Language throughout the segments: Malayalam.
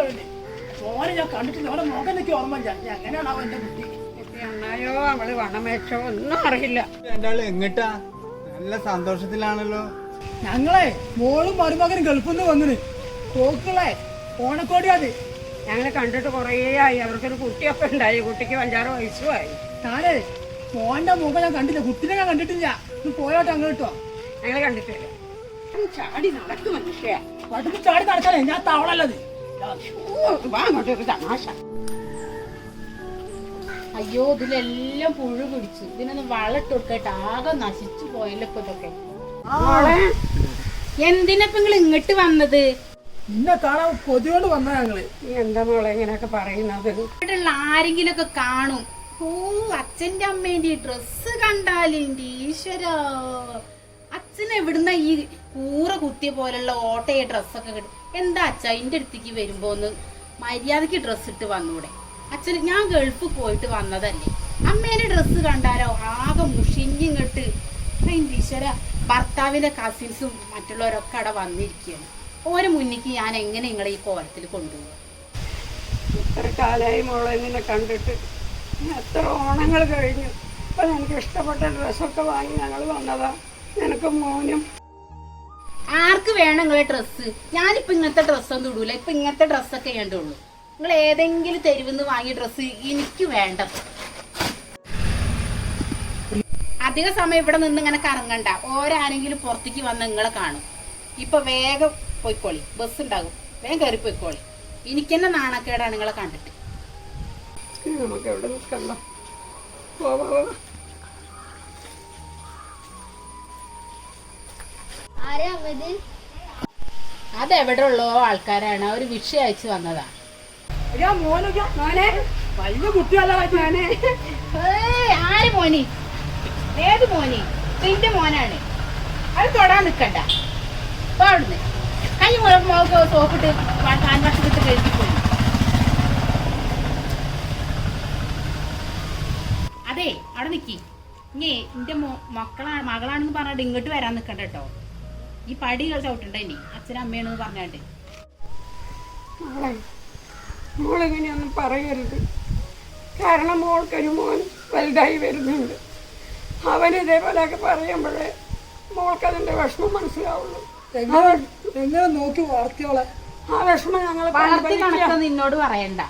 ഓനെ ഞാൻ കണ്ടിട്ടില്ല, ഓനെ മുഖം എനിക്ക് ഓർമ്മയില്ല. എങ്ങനെയാണാവോ എന്റെ കുട്ടി? അണ്ണായോ അവള് വണ്ണം വെച്ചോ ഒന്നും അറിയില്ല. രണ്ടാളും എങ്ങട്ടാ? നല്ല സന്തോഷത്തിലാണല്ലോ. ഞങ്ങളെ മോളും മരുമകനും ഗൾഫിൽ നിന്ന് വന്നിന് പോക്കളെ ഓണക്കോടി. അത് ഞങ്ങളെ കണ്ടിട്ട് കുറേ ആയി. അവർക്കൊരു കുട്ടിയൊക്കെ ഉണ്ടായി. കുട്ടിക്ക് 5-6 വയസ്സുമായി. ഞാനേ മോന്റെ മുഖം ഞാൻ കണ്ടില്ല, കുട്ടിനെ ഞാൻ കണ്ടിട്ടില്ല. പോയോട്ടെ അങ്ങ് കിട്ടോ? ഞങ്ങളെ കണ്ടിട്ടില്ല. ചാടി നടക്കും മനുഷ്യ. പടുക്ക് ചാടി നടക്കാനേ ഞാൻ തവളല്ലത്. അങ്ങോട്ടൊരു തമാശ. അയ്യോ, ഇതിലെല്ലാം പുഴു പിടിച്ചു. ഇതിനൊന്ന് വളട്ട് കൊടുക്കട്ടെ. ആകെ നശിച്ചു പോയല്ലോ ഇപ്പൊ ഇതൊക്കെ. എന്തിനപ്പൊ നിങ്ങൾ ഇങ്ങോട്ട് വന്നത്? ഇന്നെ കാണാൻ കൊതിയോട് വന്ന ഞങ്ങള്. എന്താ മോളെ ഇങ്ങനെയൊക്കെ പറയുന്നത്? ഇവിടെയുള്ള ആരെങ്കിലും ഒക്കെ കാണും. ഓ, അച്ഛന്റെ അമ്മേന്റെ ഡ്രസ്സ് കണ്ടാലിന്റെ ഈശ്വര, അച്ഛൻ എവിടുന്ന ഈ കൂറ കുത്തിയ പോലുള്ള ഓട്ടയ ഡ്രസ്സൊക്കെ കിട്ടും? എന്താ അച്ഛ എന്റെ അടുത്തേക്ക് വരുമ്പോ ഒന്ന് മര്യാദക്ക് ഡ്രസ്സ് ഇട്ട് വന്നൂടെ? അച്ഛന് ഞാൻ ഗൾഫ് പോയിട്ട് വന്നതല്ലേ, അമ്മേന്റെ ഡ്രസ്സ് കണ്ടാലോ ആകെ മുഷിഞ്ഞിങ്ങട്ട്. അതിന്റെ ഈശ്വര, ഭർത്താവിന്റെ കസിൻസും മറ്റുള്ളവരൊക്കെ അവിടെ വന്നിരിക്കുകയാണ്. ഓരോ മുന്നിക്ക് ഞാൻ എങ്ങനെ നിങ്ങളെ ഈ കോലത്തിൽ കൊണ്ടുപോകും? ഇത്ര കാലമായി മോളെ നിന്നെ കണ്ടിട്ട്. എത്ര ഓണങ്ങൾ കഴിഞ്ഞു. ഇപ്പൊ എനിക്ക് ഇഷ്ടപ്പെട്ട ഡ്രസ്സൊക്കെ വാങ്ങി ഞങ്ങൾ വന്നതാ. നിനക്ക് മോനും. ആർക്ക് വേണം നിങ്ങളെ ഡ്രസ്സ്? ഞാനിപ്പോ ഇങ്ങനത്തെ ഡ്രസ്സൊന്നും ഇടൂല. ഇപ്പൊ ഇങ്ങനത്തെ ഡ്രസ്സൊക്കെ വേണ്ടുള്ളൂ. നിങ്ങൾ ഏതെങ്കിലും തെരുവിന്ന് വാങ്ങിയ ഡ്രസ്സ് എനിക്ക് വേണ്ടത്. അധിക സമയം ഇവിടെ നിന്ന് ഇങ്ങനെ കറങ്ങണ്ട. ഓരാരെങ്കിലും പുറത്തേക്ക് വന്ന് നിങ്ങളെ കാണും. ഇപ്പൊ വേഗം പോയിക്കോളി, ബസ് ഉണ്ടാകും, വേഗം കയറി പോയിക്കോളി. എനിക്കെന്നെ നാണക്കേടാണ് നിങ്ങളെ കണ്ടിട്ട്. നമുക്ക് എവിടെ നിൽക്കണ്ട. അതെവിടെ ഉള്ളോ ആൾക്കാരാണ്. അവര് വിഷയം അയച്ചു വന്നതാ. വലിയ കുട്ടിയല്ല ആര് മോനി? ഏത് മോനി? നിന്റെ മോനാണ്. അത് തൊടാൻ നിക്കണ്ട. അപ്പൊ അവിടുന്ന് കൈ മുളക് സോപ്പിട്ട് കാൻവാസിട്ട് കഴുകിപ്പോയി. അതെ, അവിടെ നിക്കി. ഇനി എന്റെ മകളാണെന്ന് പറഞ്ഞിട്ട് ഇങ്ങോട്ട് വരാൻ നിക്കണ്ട കേട്ടോ. ഈ പടി ചവിട്ടണ്ട ഇനി അച്ഛനും അമ്മയാണെന്ന് പറഞ്ഞാണ്ട്. മോളിങ്ങനെയൊന്നും പറയരുത്. കാരണം മോൾക്കൊരു മോൻ വലുതായി വരുന്നുണ്ട്. അവൻ ഇതേപോലെയൊക്കെ പറയുമ്പോഴേ മോൾക്കതിന്റെ വിഷമം മനസ്സിലാവുള്ളൂ. എങ്ങനെ നോക്കി വളർത്തിയോളെ? ആ വിഷമം ഞങ്ങൾ നിന്നോട് പറയണ്ട.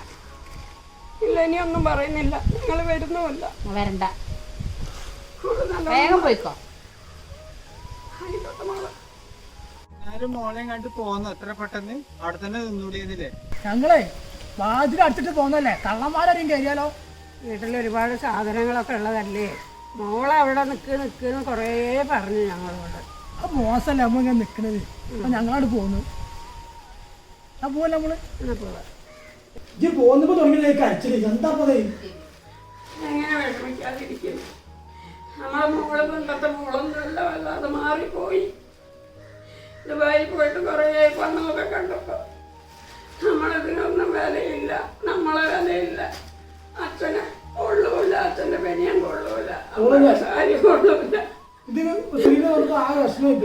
ഇല്ല, ഇനിയൊന്നും പറയുന്നില്ല. ഞങ്ങൾ വരുന്നുമില്ല. വരണ്ട, വേഗം പോയിക്കോ. ഞാനും മോളെയും കണ്ട് പോന്നു. എത്ര പെട്ടെന്ന് അവിടെ തന്നെ നിന്നൂടിയതില്ലേ? ഞങ്ങളെ വാതിൽ അടിച്ചിട്ട് പോന്നല്ലേ, കള്ളന്മാരും കയറിയാലോ? വീട്ടിൽ ഒരുപാട് സാധനങ്ങളൊക്കെ ഉള്ളതല്ലേ. മോളെ അവിടെ നിൽക്കുന്നു കുറേ പറഞ്ഞു ഞങ്ങളോട്. ആ മോശമല്ലേ അമ്മ ഇങ്ങനെ നിക്കണത്. അപ്പൊ ഞങ്ങളോട് പോന്നു. ആ പോലെ നമ്മള് ഇത് പോന്നപ്പോ തുടങ്ങിയ അടിച്ചത് എന്താ എങ്ങനെ വിഷമിക്കാതിരിക്കും? നമ്മളെ മോള് പണ്ടത്തെ മോളൊന്നുമല്ല, വല്ലാതെ മാറിപ്പോയി. ദുബായിൽ പോയിട്ട് കുറേ പണമൊക്കെ കണ്ടപ്പോ നമ്മളിതിനൊന്നും വിലയില്ല, നമ്മളെ വിലയില്ല. അച്ഛനെ കൊള്ളൂല, അച്ഛന്റെ ബനിയൻ കൊള്ളൂല, സാരി കൊള്ളൂല. ഇത് ആ വിഷമം